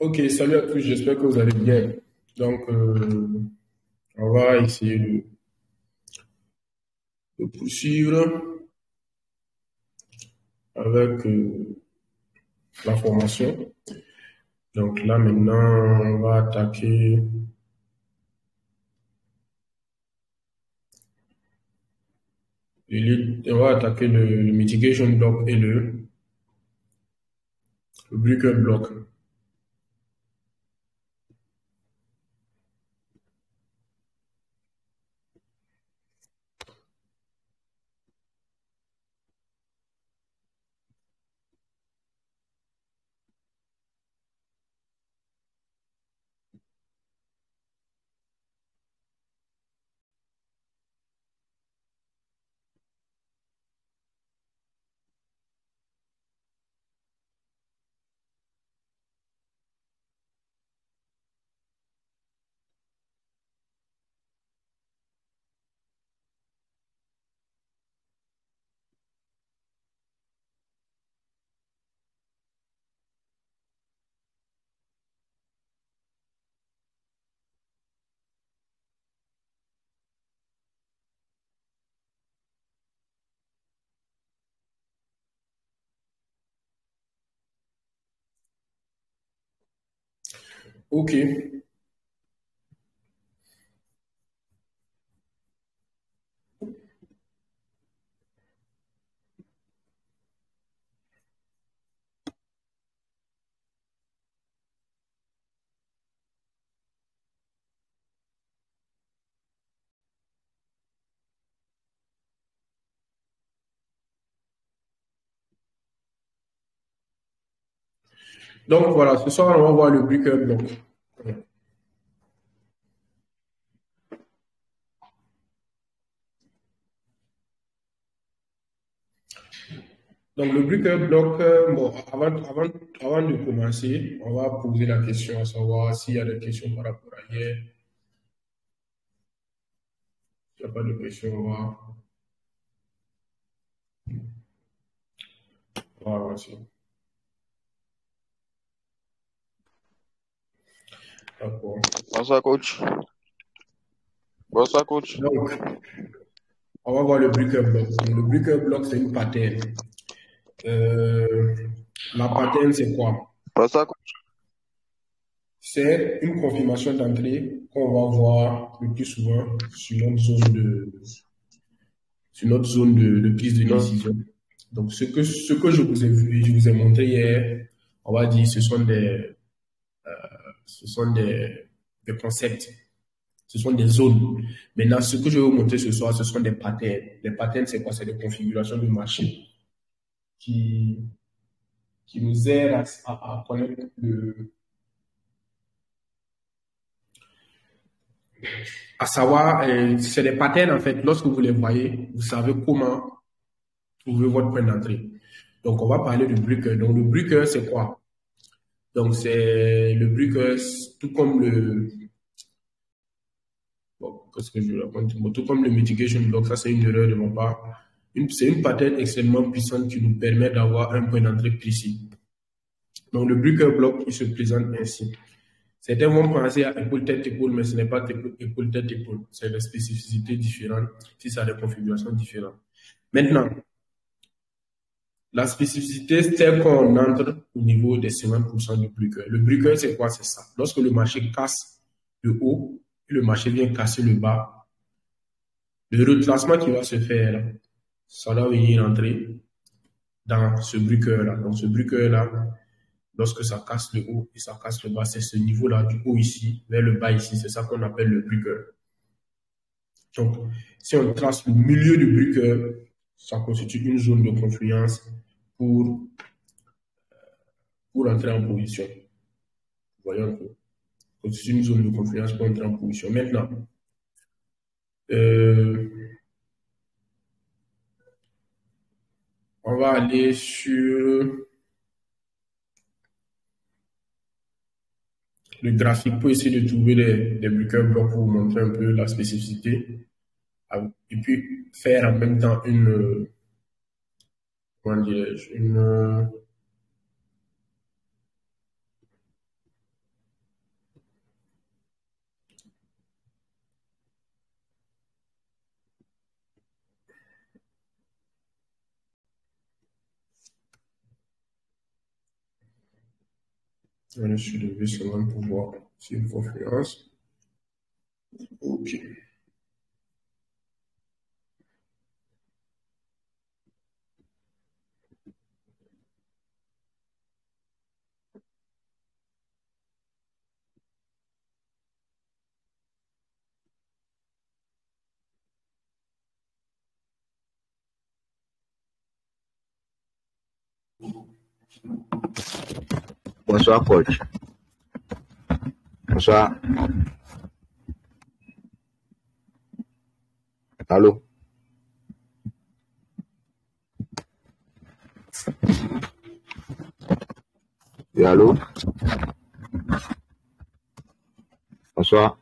Ok, salut à tous, j'espère que vous allez bien. Donc, on va essayer de poursuivre avec la formation. Donc là, maintenant, on va attaquer le mitigation block et le breaker block. Ok, donc voilà, ce soir, on va voir le breaker block. Donc, le breaker block, bon, avant de commencer, on va poser la question à savoir s'il y a des questions par rapport à hier. S'il n'y a pas de questions, on va avancer. D'accord. Bonsoir, coach. Bonsoir, coach. Donc, on va voir le breaker block. Donc, le breaker block, c'est une pattern. Euh, la pattern, c'est quoi? Bonsoir, coach. C'est une confirmation d'entrée qu'on va voir le plus souvent sur notre zone de prise de décision. Donc, ce que je vous ai montré hier, on va dire, ce sont des concepts, ce sont des zones. Maintenant, ce que je vais vous montrer ce soir, ce sont des patterns. Les patterns, c'est quoi? C'est des configurations de marché qui, qui nous aident à connaître à savoir, c'est des patterns en fait. Lorsque vous les voyez, vous savez comment trouver votre point d'entrée. Donc, on va parler du breaker. Donc, le breaker, c'est quoi? Donc, c'est le breaker, tout comme bon, qu'est-ce que je raconte? Bon, tout comme le mitigation block, ça c'est une erreur de mon part. C'est une pattern extrêmement puissante qui nous permet d'avoir un point d'entrée précis. Donc, le breaker block, il se présente ainsi. Certains vont penser à épaule tête épaule, mais ce n'est pas épaule tête épaule. C'est des spécificités différentes, si ça a des configurations différentes. Maintenant, la spécificité, c'est qu'on entre au niveau des 50% du breaker. Le breaker, c'est quoi? C'est ça. Lorsque le marché casse le haut et le marché vient casser le bas, le retracement qui va se faire, ça doit venir entrer dans ce breaker-là. Donc, ce breaker-là, lorsque ça casse le haut et ça casse le bas, c'est ce niveau-là du haut ici vers le bas ici. C'est ça qu'on appelle le breaker. Donc, si on trace le milieu du breaker, ça constitue une zone de confluence pour, pour entrer en position. Voyons un peu. Constitue une zone de confluence pour entrer en position. Maintenant, euh, on va aller sur le graphique pour essayer de trouver des breaker blocks pour vous montrer un peu la spécificité. Et puis faire en même temps comment dirais-je, Je vais soulever seulement pour voir si une conférence. OK. Bonsoir, coach. Bonsoir. Allô? Et allô? Bonsoir.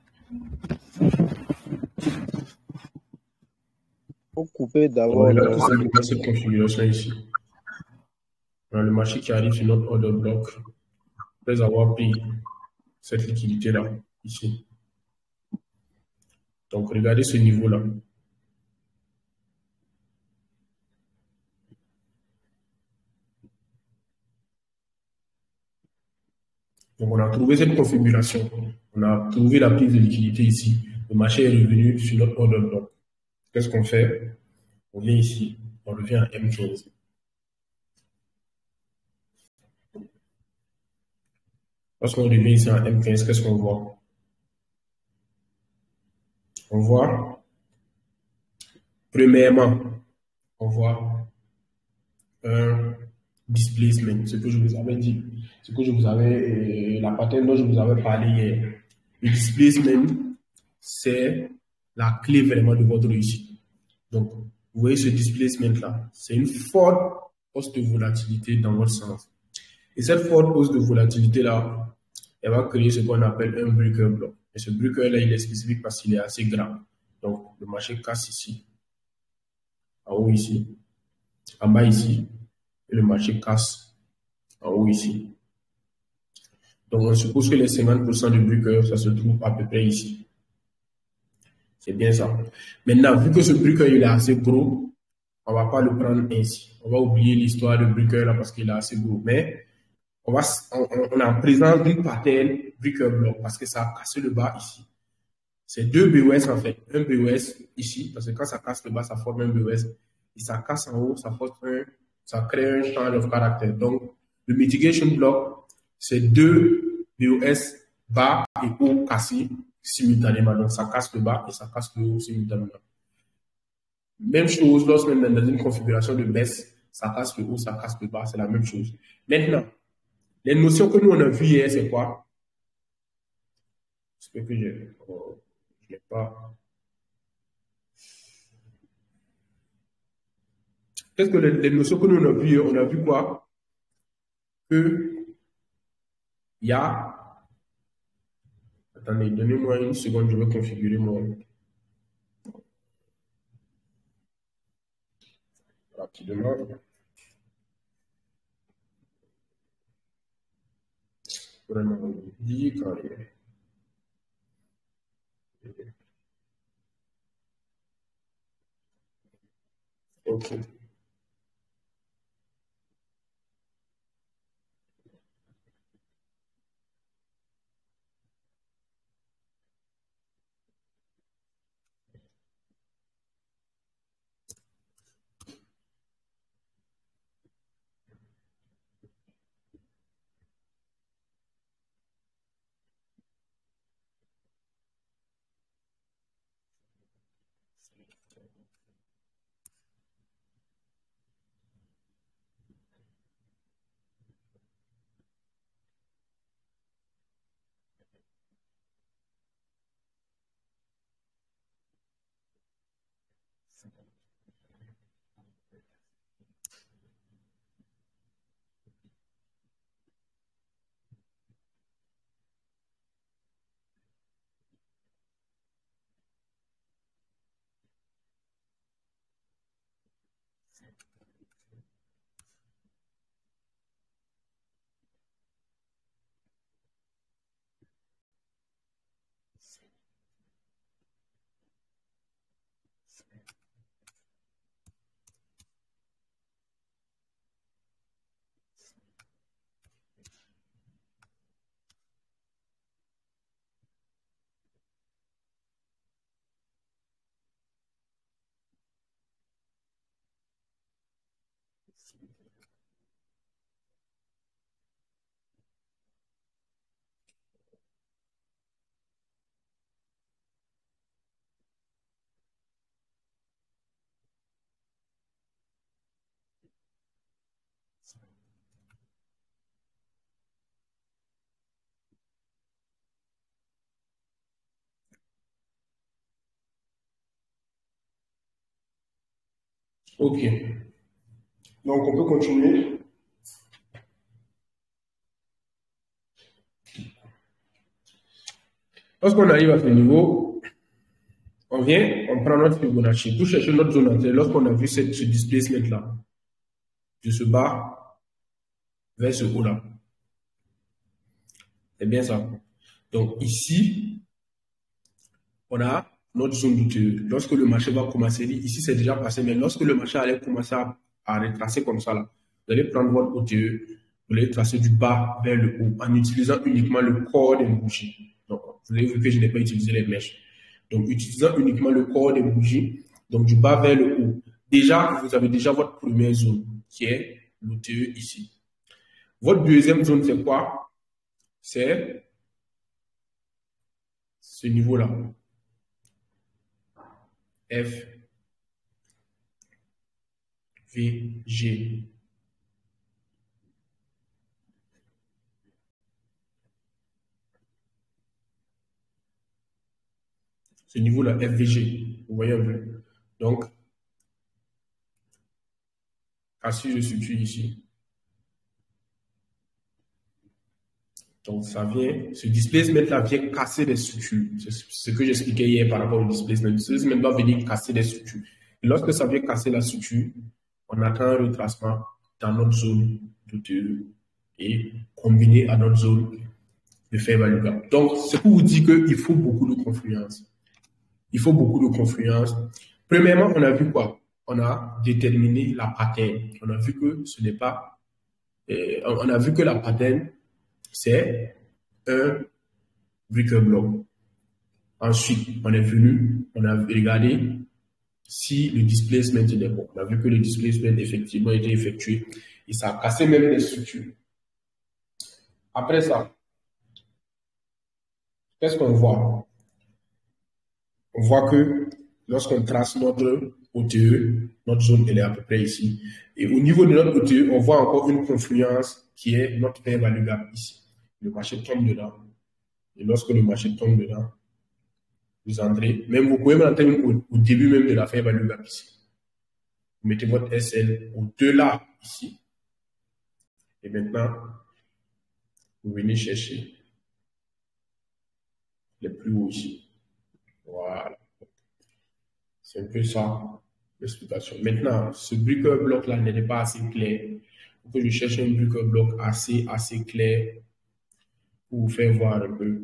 Faut couper d'abord. Ouais, là, tout simplement cette configuration ici. On a le marché qui arrive sur notre order block après avoir pris cette liquidité-là, ici. Donc, regardez ce niveau-là. Donc, on a trouvé cette configuration. On a trouvé la prise de liquidité ici. Le marché est revenu sur notre order block. Qu'est-ce qu'on fait? On vient ici, on revient à M15. Lorsqu'on revient ici à M15, qu'est-ce qu'on voit? On voit, premièrement, on voit un displacement, ce que je vous avais dit, ce que je vous avais, la pattern dont je vous avais parlé hier. Le displacement, c'est la clé vraiment de votre réussite. Donc, vous voyez ce displacement-là, c'est une forte hausse de volatilité dans votre sens. Et cette forte hausse de volatilité-là, elle va créer ce qu'on appelle un breaker block. Et ce breaker-là, il est spécifique parce qu'il est assez grand. Donc, le marché casse ici, en haut ici, en bas ici, et le marché casse en haut ici. Donc, on suppose que les 50% du breaker, ça se trouve à peu près ici. C'est bien ça. Maintenant, vu que ce breaker, il est assez gros, on ne va pas le prendre ainsi. On va oublier l'histoire du breaker là parce qu'il est assez gros. Mais on est en présence d'une pattern breaker block parce que ça a cassé le bas ici. C'est deux BOS en fait. Un BOS ici, parce que quand ça casse le bas, ça forme un BOS. Et ça casse en haut, ça crée un change of character. Donc, le mitigation block, c'est deux BOS bas et haut cassés simultanément. Donc, ça casse le bas et ça casse le haut simultanément. Même chose lorsqu'on est dans une configuration de baisse, ça casse le haut, ça casse le bas, c'est la même chose. Maintenant, les notions que nous on a vues hier, c'est quoi? C'est que je n'ai pas. Qu'est-ce que les notions que nous on a vues hier? On a vu quoi? Que il y a. Attendez, donnez-moi une seconde, je vais configurer mon. Rapidement. Vraiment, dit quand même. Ok. Ok. Donc, on peut continuer. Lorsqu'on arrive à ce niveau, on vient, on prend notre Fibonacci pour chercher notre zone d'entrée. Lorsqu'on a vu ce displacement-là, de ce bas vers ce haut-là. C'est bien ça. Donc, ici, on a notre zone douteuse. Lorsque le marché va commencer, ici c'est déjà passé, mais lorsque le marché allait commencer à retracer comme ça, là, vous allez prendre votre OTE, vous allez tracer du bas vers le haut en utilisant uniquement le corps des bougies. Donc, vous avez vu que je n'ai pas utilisé les mèches. Donc, utilisant uniquement le corps des bougies, donc du bas vers le haut. Déjà, vous avez déjà votre première zone qui est l'OTE ici. Votre deuxième zone, c'est quoi? C'est ce niveau-là. F, V, G. Ce niveau-là, FVG. Vous voyez un peu. Donc, assis, je situe ici. Donc, ça vient, ce displacement-là vient casser des structures. C'est ce que j'expliquais hier par rapport au displacement. Le displacement va venir casser des structures. Et lorsque ça vient casser la structure, on attend un retracement dans notre zone d'OTE et combiné à notre zone de fair value gap. Donc, c'est pour vous dire qu'il faut beaucoup de confluence. Il faut beaucoup de confluence. Premièrement, on a vu quoi? On a déterminé la pattern. On a vu que ce n'est pas... on a vu que la pattern, c'est un breaker block. Ensuite, on est venu, on a regardé si le displacement était bon. On a vu que le displacement effectivement était effectué et ça a cassé même les structures. Après ça, qu'est-ce qu'on voit? On voit que lorsqu'on trace notre OTE, notre zone elle est à peu près ici. Et au niveau de notre OTE, on voit encore une confluence qui est notre fair value gap ici. Le marché tombe dedans. Et lorsque le marché tombe dedans, vous entrez, même vous pouvez entrer au début même de la fair value gap ici. Vous mettez votre SL au-delà ici. Et maintenant, vous venez chercher les plus hauts ici. Voilà. C'est un peu ça l'explication. Maintenant, ce breaker bloc-là n'est pas assez clair. Il faut que je cherche un breaker bloc assez clair pour vous faire voir un peu.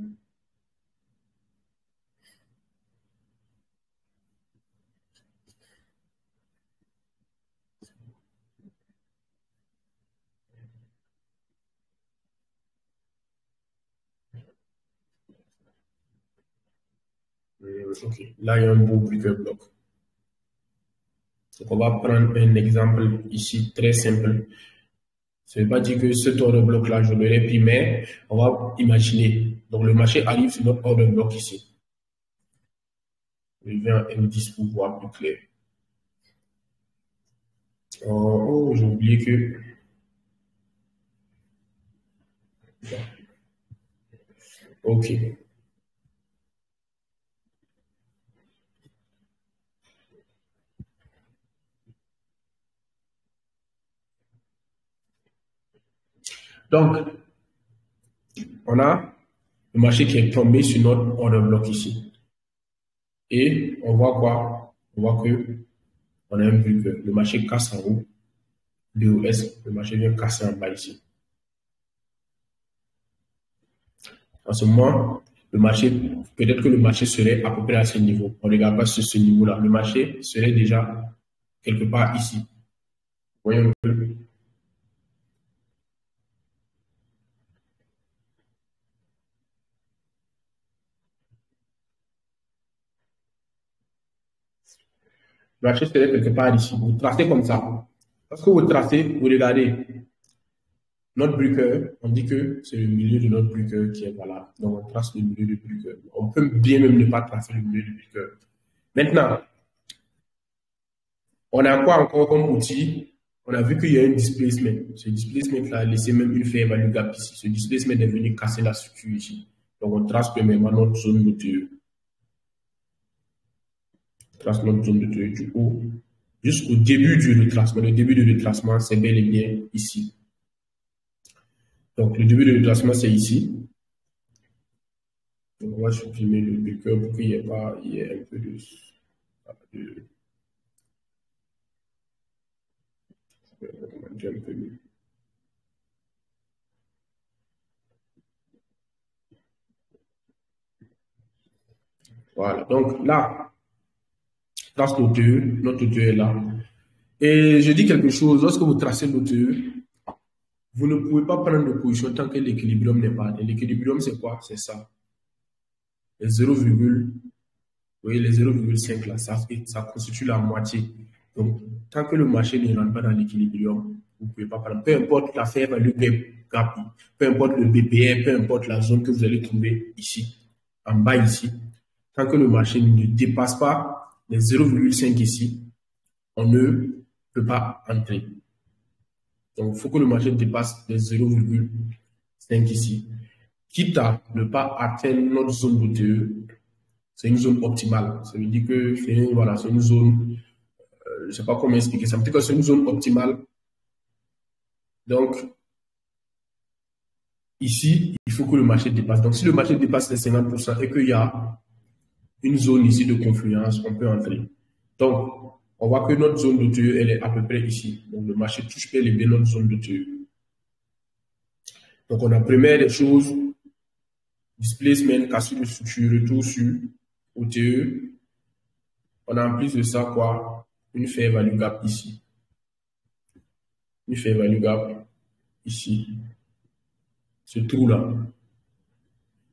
Ok, là il y a un beau breaker bloc. Donc on va prendre un exemple ici très simple. Ça ne veut pas dire que cet order bloc là je l'aurais pris, mais on va imaginer. Donc le marché arrive sur notre order bloc ici. Je vais en M10 pour voir plus clair. Oh, j'ai oublié que. Ok. Donc, on a le marché qui est tombé sur notre order block ici. Et on voit quoi? On voit que on a vu que le marché casse en haut, DOS, le marché vient casser en bas ici. En ce moment, le marché, peut-être que le marché serait à peu près à ce niveau. On ne regarde pas sur ce niveau-là. Le marché serait déjà quelque part ici. Vous voyez un peu? Le marché serait quelque part ici. Vous tracez comme ça. Lorsque vous tracez, vous regardez notre breaker, on dit que c'est le milieu de notre breaker qui est valable. Donc, on trace le milieu du breaker. On peut bien même ne pas tracer le milieu du breaker. Maintenant, on a quoi encore comme outil? On a vu qu'il y a un displacement. Ce displacement-là a laissé même une fair value gap ici. Ce displacement est venu casser la structure ici. Donc, on trace premièrement notre zone de TE. On trace notre zone de TE du haut jusqu'au début du retracement. Le début du retracement, c'est bel et bien ici. Donc, le début du retracement, c'est ici. Donc, on va supprimer le breaker pour qu'il y ait un peu de un peu mieux. Voilà, donc là, trace l'OTE, notre OTE est là. Et je dis quelque chose, lorsque vous tracez l'OTE, vous ne pouvez pas prendre de position tant que l'équilibrium n'est pas atteint. L'équilibrium, c'est quoi? C'est ça. Les 0, vous voyez, les 0,5 là, ça constitue la moitié. Donc, tant que le marché ne rentre pas dans l'équilibrium, vous ne pouvez pas prendre. Peu importe la fair value gap, peu importe le BPR, peu importe la zone que vous allez trouver ici, en bas ici, tant que le marché ne dépasse pas les 0,5 ici, on ne peut pas entrer. Donc, il faut que le marché dépasse les 0,5 ici. Quitte à ne pas atteindre notre zone d'OTE, c'est une zone optimale. Ça veut dire que c'est une zone, je ne sais pas comment expliquer ça, veut dire que c'est une zone optimale. Donc, ici, il faut que le marché dépasse. Donc, si le marché dépasse les 50% et qu'il y a une zone ici de confluence, on peut entrer. Donc, on voit que notre zone d'OTE, elle est à peu près ici. Donc, le marché touche bien notre zone d'OTE. Donc, on a première des choses, displacement, cassure de structure, retour sur OTE. On a en plus de ça quoi? Une fair value gap ici. Une fair value gap ici. Ce trou-là.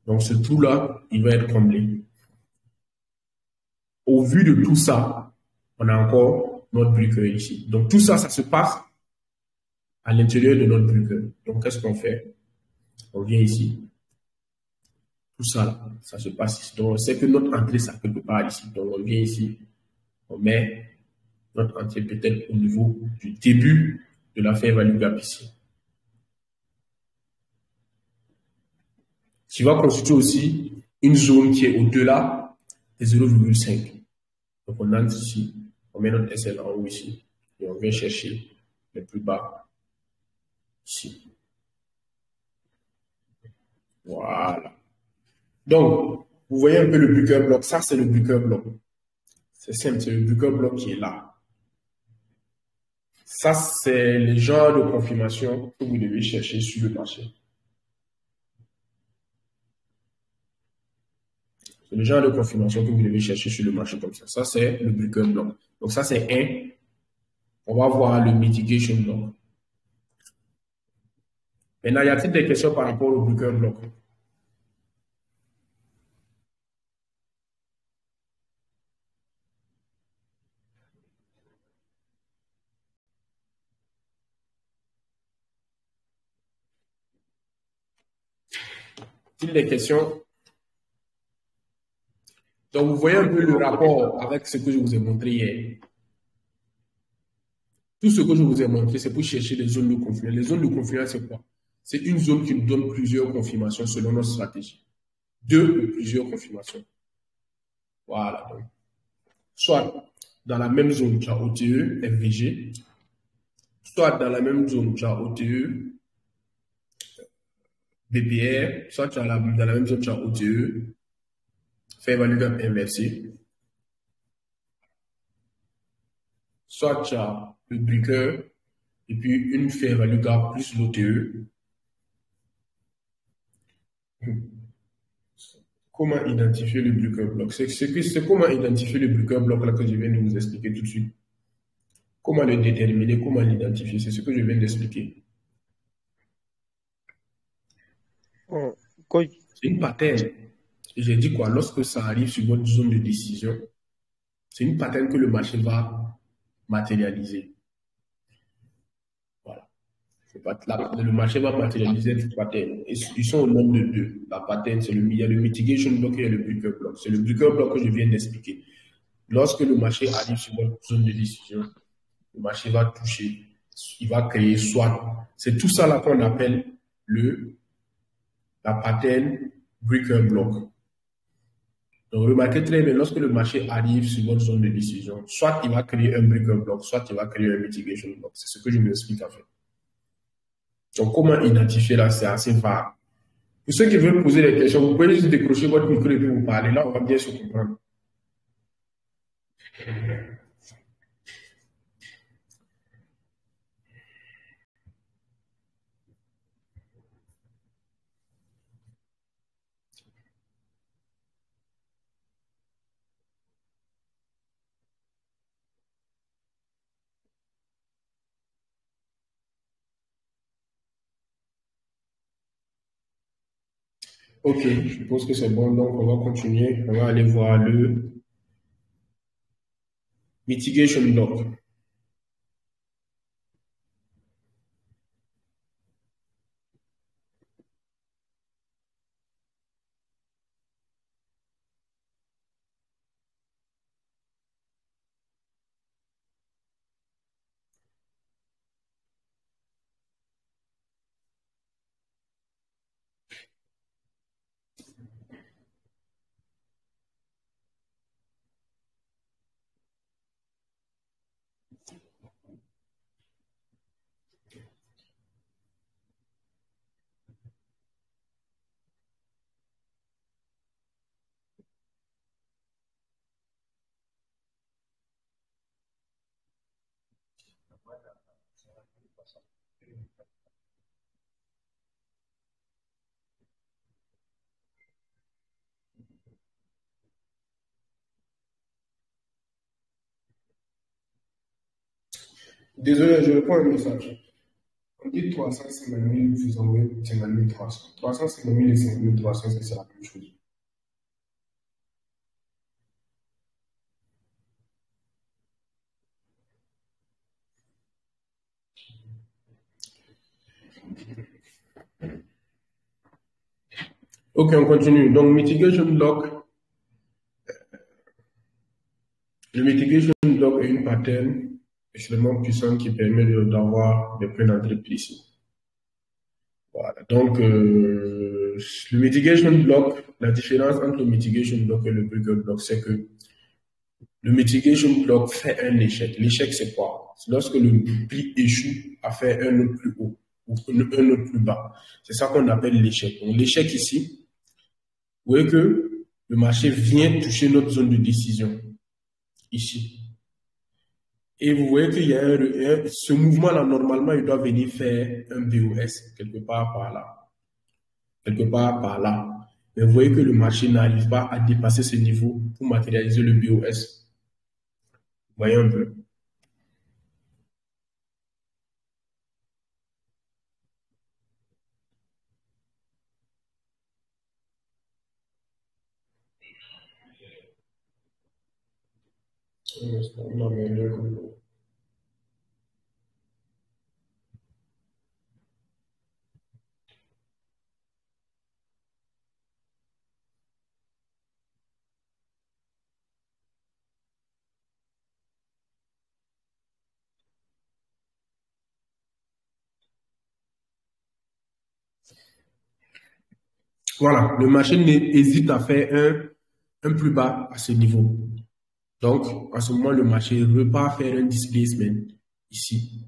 Donc, ce trou-là, il va être comblé. Au vu de tout ça, on a encore notre breaker ici. Donc, tout ça, ça se passe à l'intérieur de notre breaker. Donc, qu'est-ce qu'on fait? On vient ici. Tout ça, là, ça se passe ici. Donc, on sait que notre entrée, ça quelque part ici. Donc, on vient ici. On met notre entrée peut-être au niveau du début de la fair value gap ici. Qui va constituer aussi une zone qui est au-delà des 0,5. Donc, on entre ici, on met notre SL en haut ici, et on vient chercher les plus bas ici. Voilà. Donc, vous voyez un peu le breaker block. Ça, c'est le breaker block. C'est simple, c'est le breaker block qui est là. Ça, c'est le genre de confirmation que vous devez chercher sur le marché. C'est le genre de confirmation que vous devez chercher sur le marché comme ça. Ça, c'est le breaker block. Donc, ça, c'est un. On va voir le mitigation block. Maintenant, y a-t-il des questions par rapport au breaker block? Y a-t-il des questions? Donc, vous voyez un peu le rapport avec ce que je vous ai montré hier. Tout ce que je vous ai montré, c'est pour chercher les zones de confluence. Les zones de confluence, c'est quoi? C'est une zone qui nous donne plusieurs confirmations selon notre stratégie. Deux ou plusieurs confirmations. Voilà. Donc, soit dans la même zone, tu as OTE, FVG. Soit dans la même zone, tu as OTE, BPR. Soit dans la même zone, tu as OTE, fair value gap inversé. Soit tu as le breaker et puis une fair value gap plus l'OTE. Comment identifier le breaker block? C'est comment identifier le breaker block là que je viens de vous expliquer tout de suite. Comment le déterminer, comment l'identifier, c'est ce que je viens d'expliquer. C'est une pattern. Et j'ai dit quoi? Lorsque ça arrive sur votre zone de décision, c'est une pattern que le marché va matérialiser. Voilà. Le marché va matérialiser cette pattern. Ils sont au nombre de deux. La pattern, il y a le mitigation block et le breaker block. C'est le breaker block que je viens d'expliquer. Lorsque le marché arrive sur votre zone de décision, le marché va toucher, il va créer soit. C'est tout ça là qu'on appelle la pattern breaker block. Donc, remarquez très bien, lorsque le marché arrive sur votre zone de décision, soit il va créer un breaker block, soit il va créer un mitigation block. C'est ce que je vous explique en fait. Donc, comment identifier là, c'est assez vague. Pour ceux qui veulent poser des questions, vous pouvez juste décrocher votre micro et puis vous parler. Là, on va bien se comprendre. Ok, je pense que c'est bon. Donc, on va continuer. On va aller voir le mitigation block. Désolé, je réponds à un message. On dit 350 000, vous envoyez 50 300. 350 000 et 50 300, c'est la même chose. Ok, on continue. Donc, mitigation block. Le mitigation block est une pattern extrêmement puissante qui permet d'avoir des points d'entrée précis. Voilà. Donc, le mitigation block, la différence entre le mitigation block et le breaker block, c'est que le mitigation block fait un échec. L'échec, c'est quoi? C'est lorsque le prix échoue à faire un autre plus haut ou un autre plus bas. C'est ça qu'on appelle l'échec. Donc, l'échec ici, vous voyez que le marché vient toucher notre zone de décision, ici. Et vous voyez qu'il y a ce mouvement-là, normalement, il doit venir faire un BOS, quelque part par là. Quelque part par là. Mais vous voyez que le marché n'arrive pas à dépasser ce niveau pour matérialiser le BOS. Vous voyez un peu. Non, mais voilà, le marché hésite à faire un plus bas à ce niveau. Donc, à ce moment, le marché repart faire un displacement ici,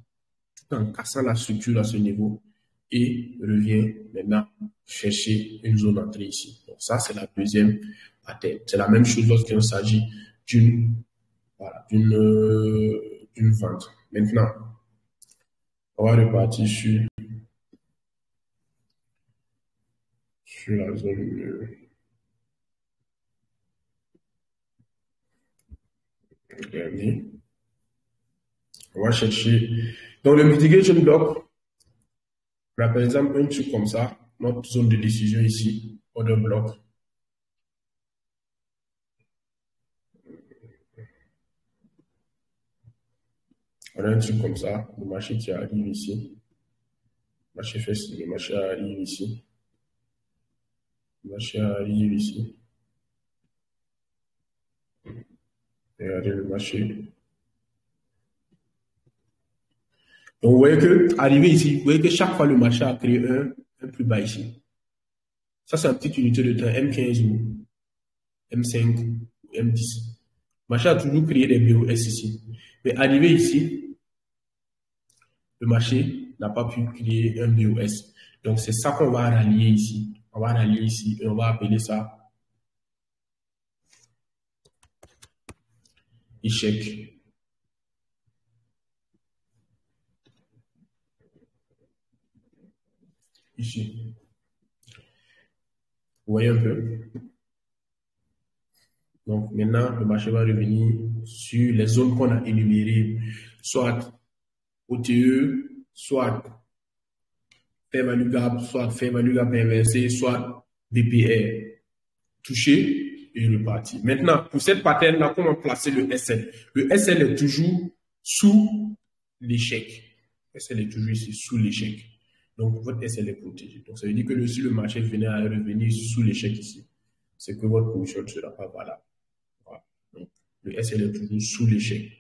tout en cassant la structure à ce niveau et revient maintenant chercher une zone d'entrée ici. Donc, ça, c'est la deuxième pattern. C'est la même chose lorsqu'il s'agit d'une vente. Maintenant, on va repartir sur la zone dernier. On va chercher. Donc, le mitigation block, là, par exemple, un truc comme ça, notre zone de décision ici, order block. On a un truc comme ça, le marché qui arrive ici. Le marché arrive ici. Le marché arrive ici. Regardez le marché. Donc, vous voyez que, arrivé ici, vous voyez que chaque fois le marché a créé un plus bas ici. Ça, c'est une petite unité de temps, M15 ou M5 ou M10. Le marché a toujours créé des BOS ici. Mais arrivé ici, le marché n'a pas pu créer un BOS. Donc, c'est ça qu'on va rallier ici. On va rallier ici et on va appeler ça échec. Ici. Vous voyez un peu? Donc, maintenant, le marché va revenir sur les zones qu'on a énumérées, soit OTE, soit fair value gap, soit fair value gap inversé, soit DPR. Touché et reparti. Maintenant, pour cette pattern-là, comment placer le SL? Le SL est toujours sous l'échec. SL est toujours ici, sous l'échec. Donc, votre SL est protégé. Donc, ça veut dire que si le marché venait à revenir sous l'échec ici, c'est que votre position ne sera pas valable. Voilà. Donc, le SL est toujours sous l'échec.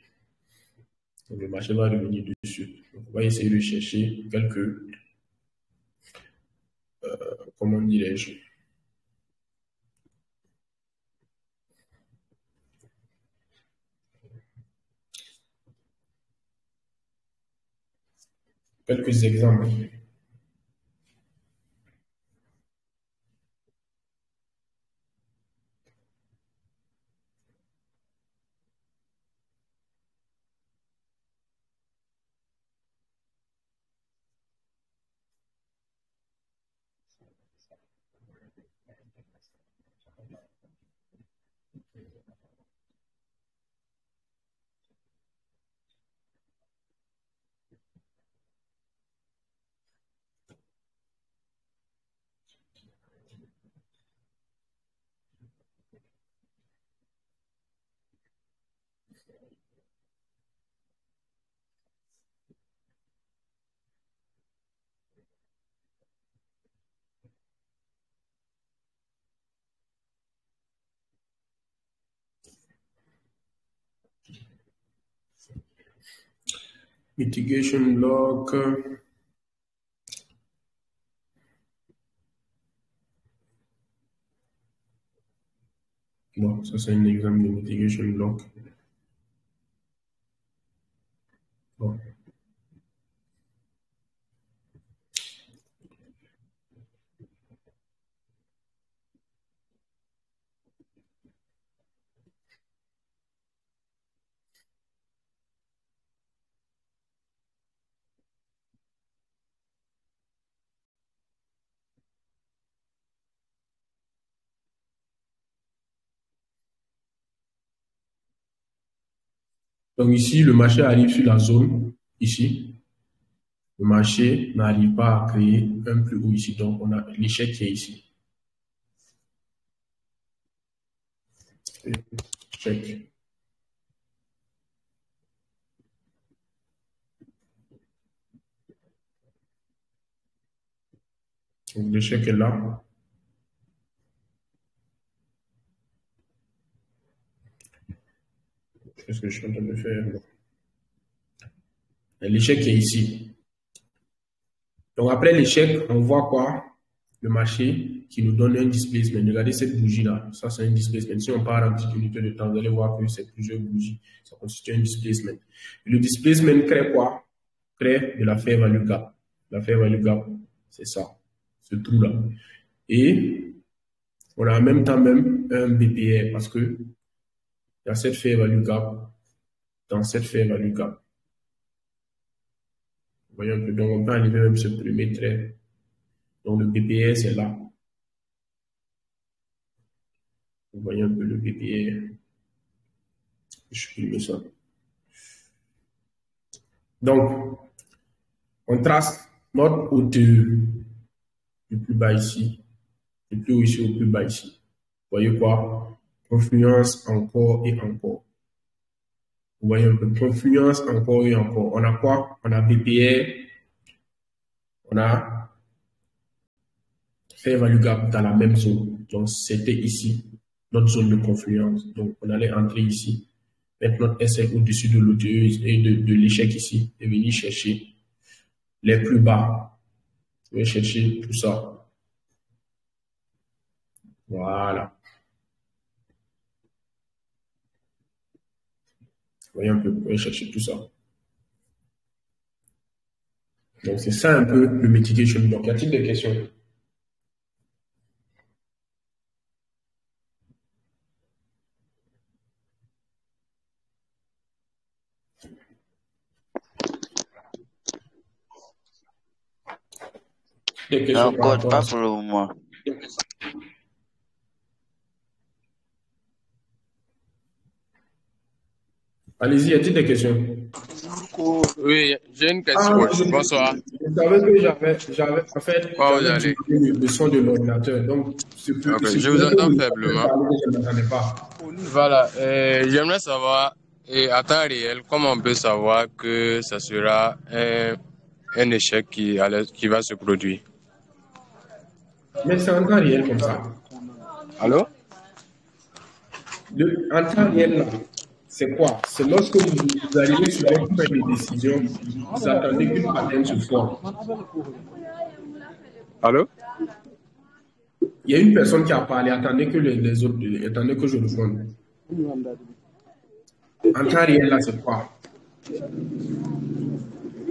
Donc, le marché va revenir dessus. Donc, on va essayer de chercher quelques, comment dirais-je, quelques exemples. Mitigation block. Bon, ça c'est un exemple de mitigation block. Bon. Donc ici, le marché arrive sur la zone, ici. Le marché n'arrive pas à créer un plus haut ici. Donc, on a l'échec qui est ici. Check. Donc, l'échec est là. Qu'est-ce que je suis en train de faire? L'échec est ici. Donc, après l'échec, on voit quoi? Le marché qui nous donne un displacement. Regardez cette bougie-là. Ça, c'est un displacement. Si on part en petite unité de temps, vous allez voir que c'est plusieurs bougies. Ça constitue un displacement. Et le displacement crée quoi? Crée de la fair value gap. La fair value gap, c'est ça. Ce trou-là. Et on a en même temps même un BPR parce que il y a cette fair value gap dans cette fair value gap. Vous voyez un peu. Donc, on peut arriver même ce premier trait. Donc, le BPR, c'est là. Vous voyez un peu le BPR. Je filme ça. Donc, on trace notre OTE du plus bas ici, du plus haut ici au plus bas ici. Vous voyez quoi? Confluence encore et encore. Vous voyez un peu, confluence encore et encore. On a quoi? On a BPR, on a fair value gap dans la même zone. Donc, c'était ici, notre zone de confluence. Donc, on allait entrer ici, mettre notre SL au-dessus de l'OTE et de l'échec ici, et venir chercher les plus bas. Je vais chercher tout ça. Voilà. Voyez un peu, vous pouvez chercher tout ça. Donc, c'est ça un peu le mitigation block. Y a-t-il des questions? Des questions Non, par coach, rapport à pas ça? pour le moment. Allez-y, y a-t-il des questions? Oui, j'ai une question, Ah, coach. Bonsoir. je savais que en fait, Comment vous j'avais allez? diminué le son de l'ordinateur. Donc, Ok, c'est je pour vous ça que entends je pouvais faiblement. parler que je ne m'entendais pas. Voilà, j'aimerais savoir, et à temps réel, comment on peut savoir que ça sera un échec qui va se produire? Mais c'est en temps réel comme ça. Allô? En temps réel, là, c'est quoi? C'est lorsque vous arrivez sur votre point de décision, vous attendez qu'une pattern se forme. Allô? Il y a une personne qui a parlé, attendez que les autres, attendez que je réponde. En temps réel, là, c'est quoi?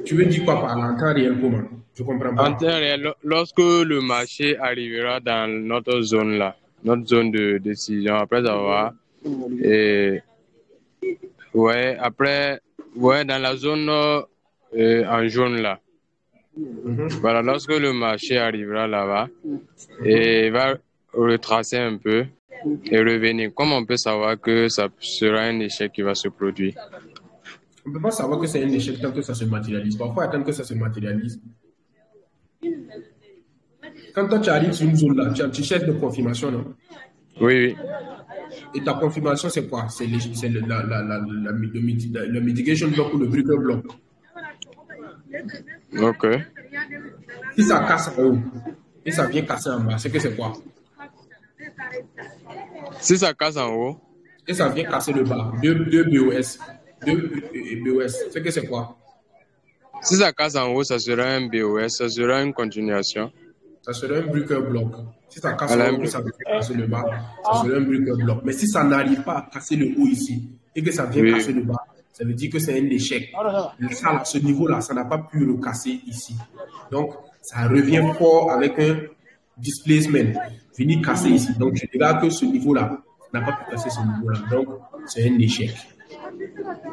Tu veux dire quoi par là? En temps réel, comment? Je ne comprends En temps pas. réel, lorsque le marché arrivera dans notre zone là, notre zone de décision, après avoir, et, ouais, après, ouais, dans la zone en jaune là. Mhm. Voilà, lorsque le marché arrivera là-bas et va retracer un peu et revenir, comment on peut savoir que ça sera un échec qui va se produire? On ne peut pas savoir que c'est un échec tant que ça se matérialise. Parfois, attendre que ça se matérialise. Quand toi, tu arrives sur une zone là, tu cherches de confirmation, non? Oui, Et ta confirmation, c'est quoi? C'est le mitigation block ou le breaker block. oui. Ok. Si ça casse en haut et ça vient casser en bas, c'est que c'est quoi? Si ça casse en haut, Et ça vient casser le bas. Deux BOS. Deux BOS. C'est que c'est quoi? si ça casse en haut, ça sera un BOS, ça sera une continuation. Ça serait un breaker block. Si ça casse en Voilà, haut et ça vient casser le bas, ça serait un breaker block. Mais si ça n'arrive pas à casser le haut ici et que ça vient casser oui. le bas, ça veut dire que c'est un échec. Ça, à ce niveau-là, ça n'a pas pu recasser ici. Donc, ça revient fort avec un displacement. Venir casser ici. Donc, je regarde que ce niveau-là n'a pas pu casser ce niveau-là. Donc, c'est un échec.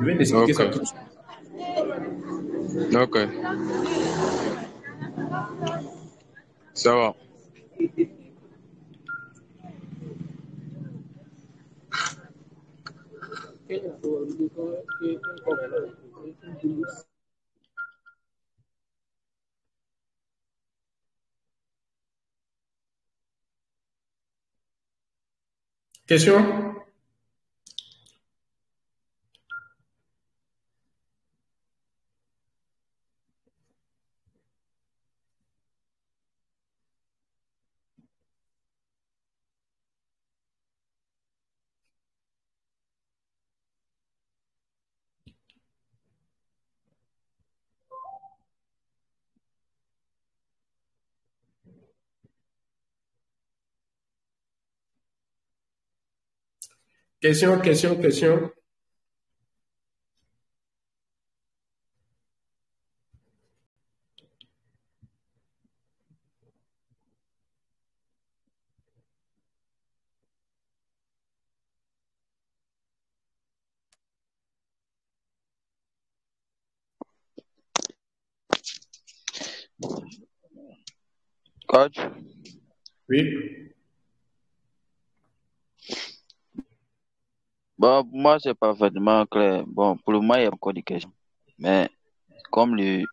Je vais t'expliquer Ok. ça tout de suite. Ok. Ça va. Question? Question. Coach, Oui. bon, pour moi, c'est parfaitement clair. Bon, pour le moment, il y a encore des questions. Mais comme le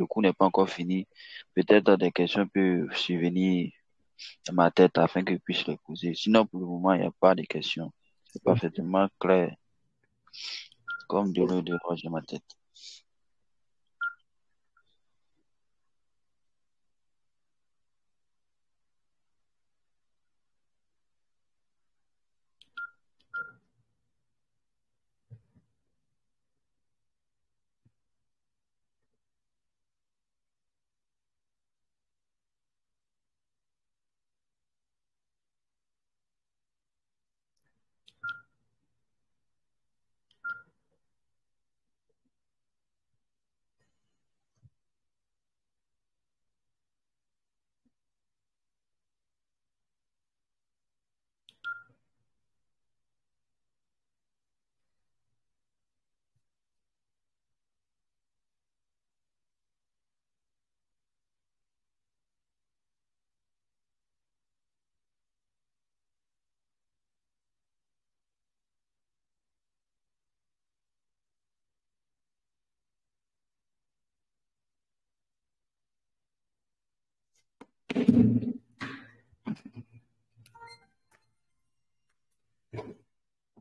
cours n'est pas encore fini, peut-être des questions peuvent survenir dans ma tête afin que je puisse les poser. Sinon, pour le moment, il n'y a pas de questions. C'est parfaitement clair, comme de l'eau de roche dans ma tête.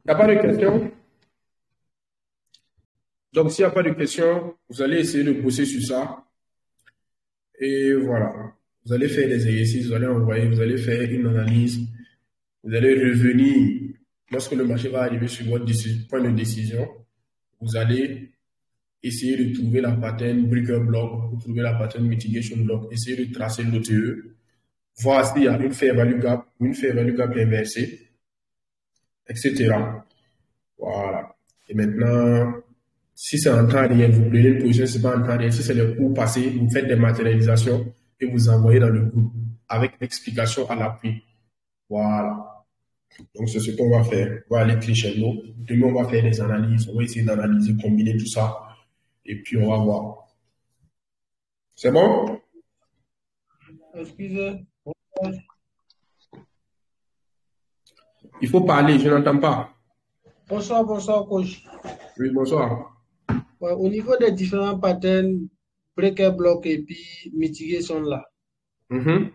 Il n'y a pas de questions? Donc, s'il n'y a pas de questions, vous allez essayer de bosser sur ça. Et voilà. Vous allez faire des exercices, vous allez envoyer, vous allez faire une analyse. Vous allez revenir. Lorsque le marché va arriver sur votre point de décision, vous allez essayer de trouver la pattern breaker block, vous trouver la pattern mitigation block, essayer de tracer l'OTE, voir s'il y a une fair value gap ou une fair value gap inversée, etc. Voilà. Et maintenant, si c'est en temps réel, vous prenez une position, si c'est pas en temps réel, si c'est le cours passé, vous faites des matérialisations et vous envoyez dans le groupe avec l'explication à l'appui. Voilà. Donc, c'est ce qu'on va faire. On va aller crescendo. Demain, on va faire des analyses. On va essayer d'analyser, combiner tout ça. Et puis, on va voir. C'est bon? Excusez. Il faut parler, je n'entends pas. Bonsoir, coach. Oui, bonsoir. Ouais, au niveau des différents patterns, breaker block et puis mitigation là.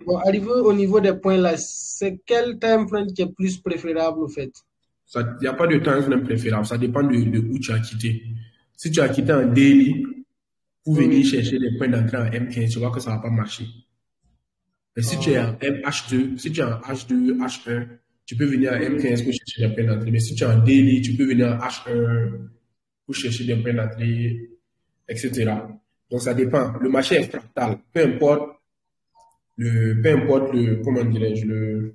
Bon, arrivé au niveau des points là, c'est quel time frame qui est plus préférable au fait? Il n'y a pas de time frame préférable, ça dépend de où tu as quitté. Si tu as quitté en daily, pour venir chercher les points d'entrée en M15, tu vois que ça ne va pas marcher. Mais si tu es en H2, si tu es en H2, H1, tu peux venir en M15 pour chercher des points d'entrée. Mais si tu es en daily, tu peux venir en H1 pour chercher des points d'entrée, etc. Donc ça dépend. Le marché est fractal. Peu importe comment dirais-je,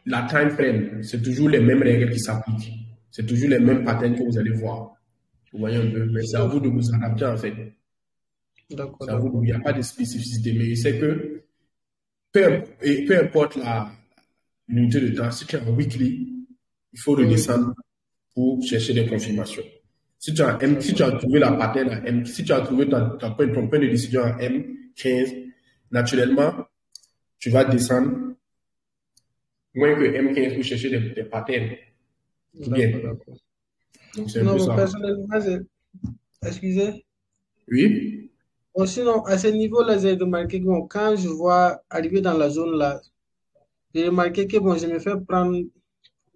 la time frame, c'est toujours les mêmes règles qui s'appliquent. C'est toujours les mêmes patterns que vous allez voir. Vous voyez un peu, mais c'est à vous de vous adapter en fait. D'accord. C'est à vous, il n'y a pas de spécificité, mais c'est que peu importe l'unité de temps, si tu es en weekly, il faut redescendre pour chercher des confirmations. Si tu as trouvé la pattern à M, si tu as trouvé ton point de décision à M15, naturellement, tu vas descendre moins que M15 pour chercher des patterns. Bien. Donc, c'est un peu ça. Personnellement, excusez. Oui. Bon, sinon, à ce niveau-là, j'ai remarqué que bon, quand je vois arriver dans la zone là, j'ai remarqué que bon, je me fais prendre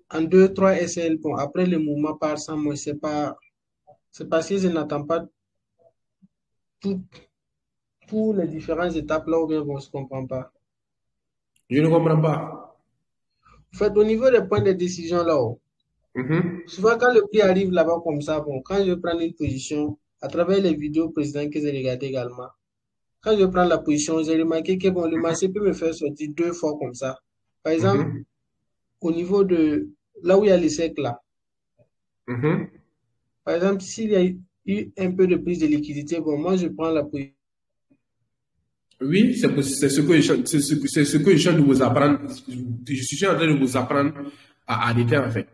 en 2-3 SL. Bon, après le mouvement part sans moi, c'est parce que je n'attends pas toutes les différentes étapes là où bien bon, je ne comprends pas. Je ne comprends pas. En fait, au niveau des points de décision là, souvent quand le prix arrive là-bas comme ça, bon, quand je prends une position, à travers les vidéos précédentes que j'ai regardées également, quand je prends la position, j'ai remarqué que bon, le marché peut me faire sortir 2 fois comme ça. Par exemple, au niveau de là où il y a les cercles là. Par exemple, s'il y a eu un peu de prise de liquidité, bon, moi je prends la position. Oui, c'est ce que je suis en train de vous apprendre. Je suis en train de vous apprendre à arrêter en fait.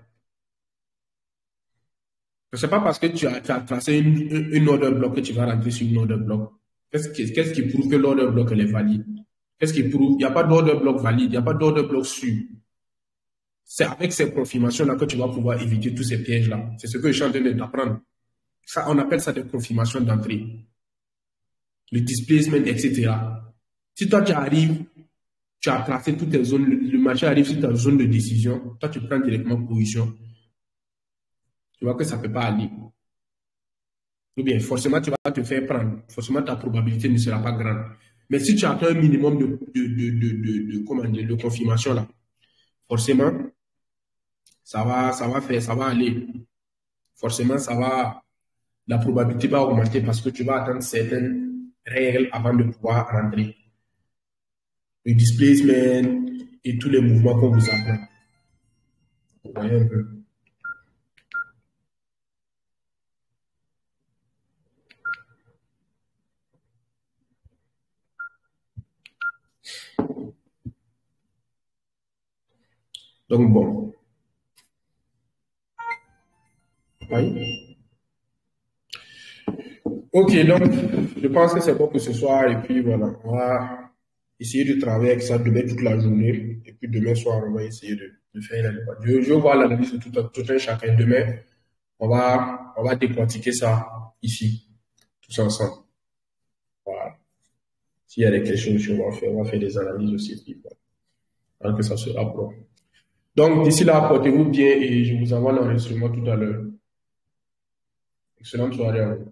Ce n'est pas parce que tu as tracé une order block que tu vas rentrer sur une order block. Qu'est-ce qui prouve que l'order block elle est valide? Qu'est-ce qui prouve? Il n'y a pas d'order block valide, il n'y a pas d'order block sûr. C'est avec ces confirmations-là que tu vas pouvoir éviter tous ces pièges-là. C'est ce que je suis en train d'apprendre. Ça, on appelle ça des confirmations d'entrée. Le displacement, etc. Si toi tu arrives, tu as tracé toutes tes zones, le marché arrive sur ta zone de décision, toi tu prends directement position. Tu vois que ça ne peut pas aller. Ou bien, forcément, tu vas te faire prendre. Forcément, ta probabilité ne sera pas grande. Mais si tu as un minimum de confirmation là, forcément, ça va aller. Forcément, la probabilité va augmenter parce que tu vas attendre certaines règles avant de pouvoir rentrer. Le displacement et tous les mouvements qu'on vous apprend. Vous voyez un peu. Donc bon. Oui. Ok, donc je pense que c'est bon pour ce soir et puis voilà, on va essayer de travailler avec ça demain toute la journée et puis demain soir on va essayer de faire la débat. Je vais voir l'analyse de tout un chacun demain. On va décortiquer ça ici, tous ensemble. Voilà. S'il y a des questions aussi, on va faire des analyses aussi. Alors que ça sera bon. Donc, d'ici là, portez-vous bien et je vous envoie l'enregistrement tout à l'heure. Excellente soirée à vous.